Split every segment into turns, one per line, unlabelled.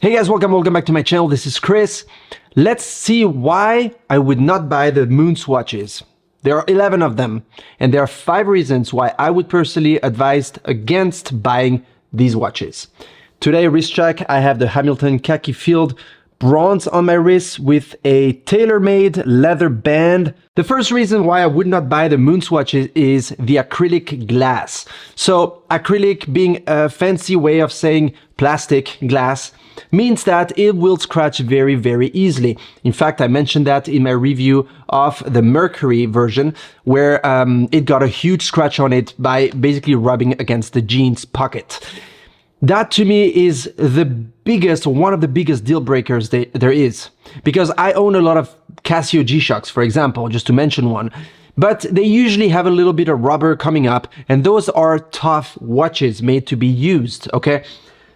Hey guys, welcome back to my channel. This is Chris. Let's see why I would not buy the Moon Swatches. There are 11 of them, and there are 5 reasons why I would personally advise against buying these watches. Today, wrist check, I have the Hamilton Khaki Field bronze on my wrist with a tailor-made leather band. The first reason why I would not buy the Moon Swatches is the acrylic glass. So acrylic, being a fancy way of saying plastic glass, means that it will scratch very easily. In fact, I mentioned that in my review of the Mercury version, where it got a huge scratch on it by basically rubbing against the jeans pocket. That to me is one of the biggest deal breakers there is. Because I own a lot of Casio G-Shocks, for example, just to mention one. But they usually have a little bit of rubber coming up, and those are tough watches made to be used, okay?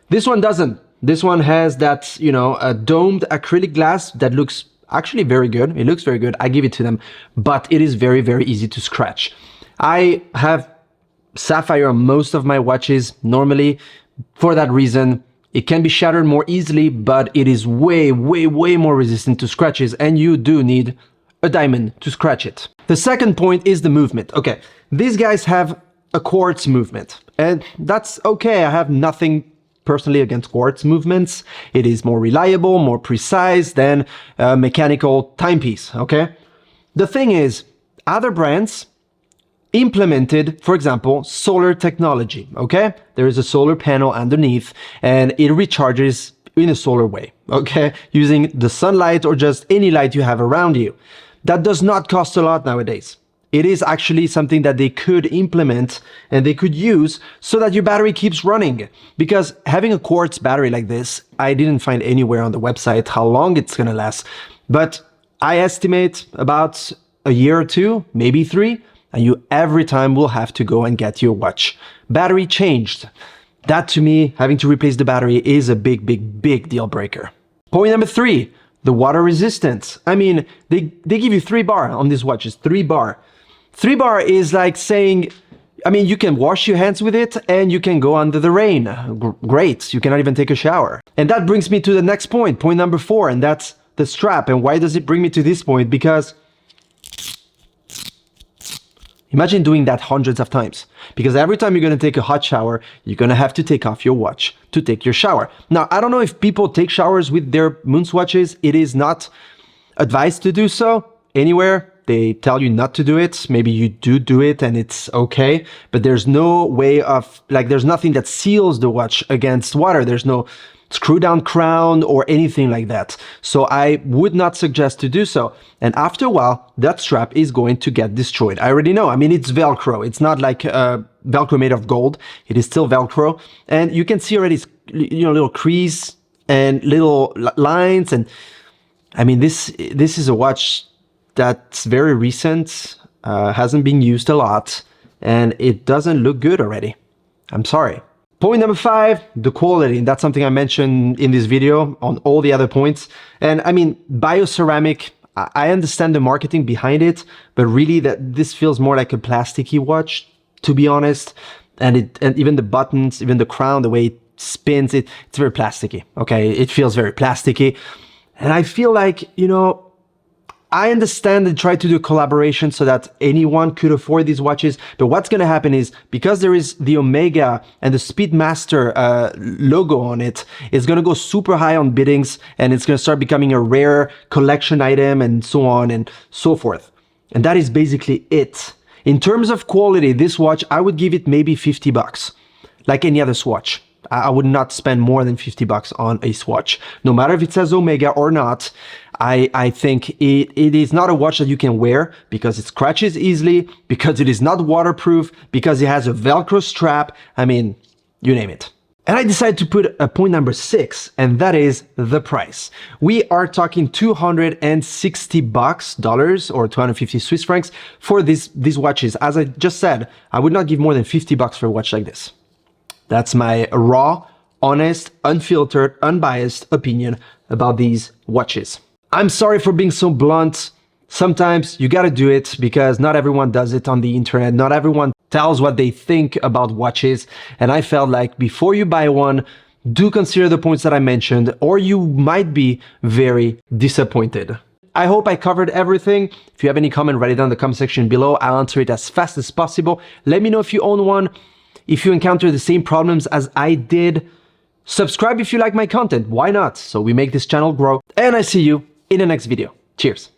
This one doesn't. This one has that, a domed acrylic glass that looks actually very good. It looks very good. I give it to them. But it is very easy to scratch. I have sapphire on most of my watches normally. For that reason, it can be shattered more easily, but it is way more resistant to scratches, and you do need a diamond to scratch it. The second point is the movement. Okay, these guys have a quartz movement, and that's okay. I have nothing personally against quartz movements. It is more reliable, more precise than a mechanical timepiece, okay? The thing is, other brands implemented, for example, solar technology, okay? There is a solar panel underneath and it recharges in a solar way, okay? Using the sunlight or just any light you have around you. That does not cost a lot nowadays. It is actually something that they could implement and they could use so that your battery keeps running. Because having a quartz battery like this, I didn't find anywhere on the website how long it's gonna last, but I estimate about a year or 2, maybe 3, and you every time will have to go and get your watch battery changed. That to me, having to replace the battery is a big deal breaker. Point number 3, the water resistance. I mean, they give you 3 bar on these watches, 3 bar. 3 bar is like saying, I mean, you can wash your hands with it and you can go under the rain. Great, you cannot even take a shower. And that brings me to the next point number 4, and that's the strap. And why does it bring me to this point? Because imagine doing that hundreds of times, because every time you're going to take a hot shower, you're going to have to take off your watch to take your shower. Now, I don't know if people take showers with their Moon Swatches. It is not advised to do so anywhere. They tell you not to do it. Maybe you do it and it's okay, but there's no way of, there's nothing that seals the watch against water. There's no screw down crown or anything like that. So I would not suggest to do so. And after a while, that strap is going to get destroyed. I already know. I mean, it's Velcro. It's not like Velcro made of gold. It is still Velcro. And you can see already, little crease and little lines. And I mean, this is a watch that's very recent, hasn't been used a lot, and it doesn't look good already. I'm sorry. Point number 5, the quality. That's something I mentioned in this video on all the other points. And I mean, bioceramic, I understand the marketing behind it, but really this feels more like a plasticky watch, to be honest. And even the buttons, even the crown, the way it spins, it's very plasticky, okay? It feels very plasticky. And I feel like, I understand they try to do collaboration so that anyone could afford these watches, but what's going to happen is, because there is the Omega and the Speedmaster logo on it, it's going to go super high on biddings, and it's going to start becoming a rare collection item and so on and so forth. And that is basically it. In terms of quality, this watch, I would give it maybe 50 bucks, like any other swatch. I would not spend more than 50 bucks on a swatch. No matter if it says Omega or not, I think it is not a watch that you can wear because it scratches easily, because it is not waterproof, because it has a Velcro strap. I mean, you name it. And I decided to put a point number 6, and that is the price. We are talking 260 dollars or 250 Swiss francs for these watches. As I just said, I would not give more than 50 bucks for a watch like this. That's my raw, honest, unfiltered, unbiased opinion about these watches. I'm sorry for being so blunt. Sometimes you gotta do it because not everyone does it on the internet. Not everyone tells what they think about watches. And I felt like before you buy one, do consider the points that I mentioned, or you might be very disappointed. I hope I covered everything. If you have any comment, write it down in the comment section below. I'll answer it as fast as possible. Let me know if you own one, if you encounter the same problems as I did. Subscribe if you like my content. Why not? So we make this channel grow. And I see you in the next video. Cheers.